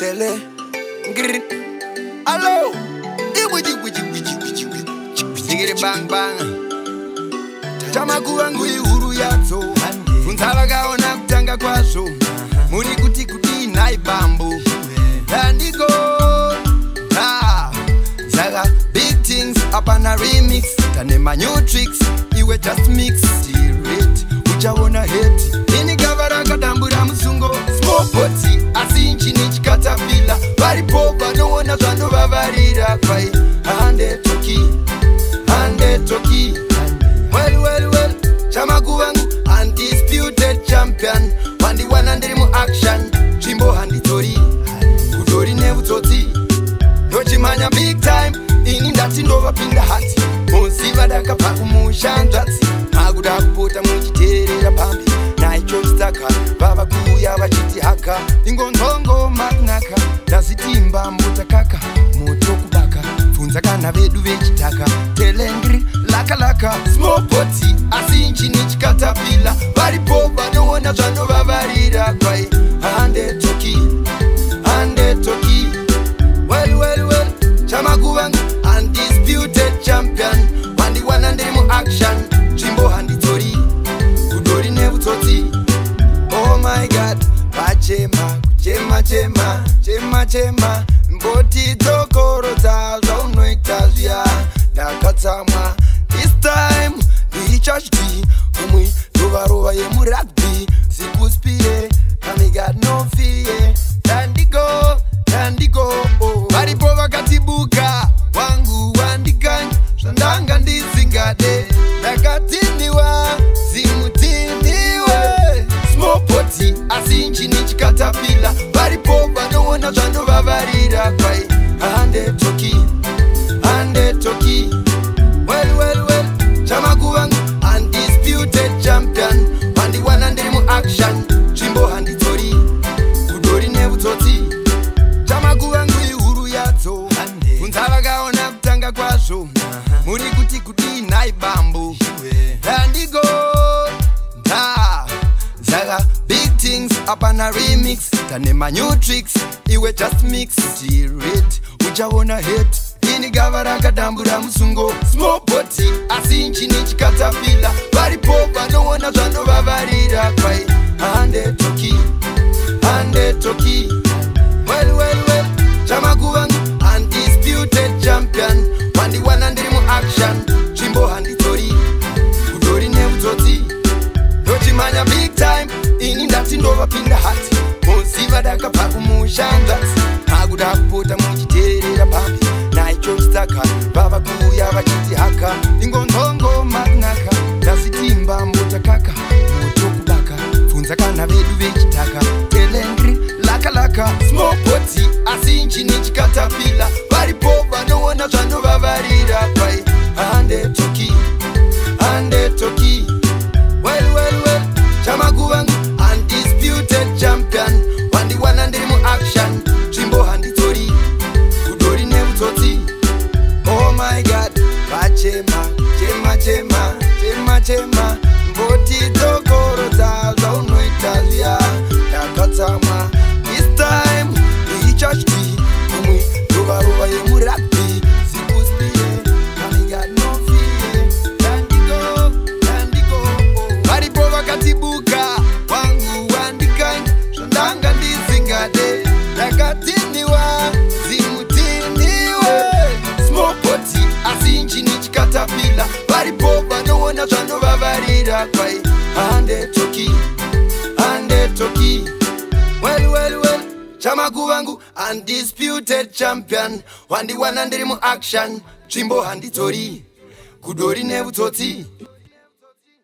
Tele Grr Hello Digiri bang bang Chamaku wangu ihuru yato Kunzala gaona kutanga kwasho Muri kuti kuti nai bambu Dandigo Zaga big things up on a remix Tanema new tricks Iwe just mix Tirate Uchaona hate Ini gavara kadambura musungo Small potty Asinchi nichi katapila Vari popa No one zano vavarira Kwai Hande toki Well Chamaku wangu Undisputed champion Wandi wanandiri mu action Chimbo handi tori Kutori nevu toti Nochimanya big time Ini ndati ndova pinda hati Monsiva daka paku mushandrati Maguda kupota muchiterera pambi Naicho chitaka Baba kuya vachiti haka Ingonzongo magnaka Ndasitimba mbutakaka Moto kubaka Funza kana vedu vechitaka Telengri laka Small potty Asinchi nichi katapila Vari popa No one zano vavarira Kwai Hande toki Well Chamaku wangu Undisputed champion Wandi wanandiri mu action Chimbo handi tori Kudori nevu toti Oh my god Chema Mboti tokoro taza unoitazia Dakatsamwa This time Nichashdi Umwi Ruva yemu rugby Sikuspire Kami got no fear Dandigo Vari pova katibuka Wangu wandikanya Shandanga ndizingade Dakatiniwa Zimutiniwe Small potty Asinchi nichi katapila Vari pova No one zano vavarira Kwai Hande toki Well Chamaku wangu Undisputed champion Wandi wanandiri mu action Chimbo handi tori Kudori nevu toti Chamaku wangu ihuru yato Kunzala gaona kutanga kwasho Muri kuti kuti nai bambu Dandigo Zaga big things up on a remix Tanema new tricks Iwe just mix Tirate Uchaona hate Ini gavara kadambura musungo Small potty Asinchi nichi katapila Vari popa No one zano vavarira Kwai Hande toki Well Chamaku wangu Undisputed champion Wandi wanandiri mu action Chimbo handi tori Kudori nevu toti Nochimanya big time Ini ndati ndova pinda hati Monsiva daka paku mushandrati Maguda kupota muchiterera pambi Naicho chitaka Baba kuya vachiti haka Ingonzongo magnaka Ndasitimba mbutakaka Moto kubaka Funza kana vedu vechitaka Telengri laka Small potty Asinchi nichi katapila Vari popa No one zano vavarira Kwai Hande toki Well Chamaku wangu Undisputed champion Wandi wanandiri mu action Chimbo handi tori Kudori nevu toti Oh my god Chema Mboti tokoro taza unoitazia Dakatsamwa This time Nichashdi Umwi Ruva yemu rugby Sikuspire Kami got no fear Dandigo Vari pova katibuka Wangu wandikanya Shandanga ndizingade Dakatiniwa Zimutiniwe Small potty Asinchi nichi katapila Vari popa No one zano vavarira Kwai Hande toki Well Chamaku wangu Undisputed champion Wandi wanandiri mu action Chimbo handi tori Kudori nevu toti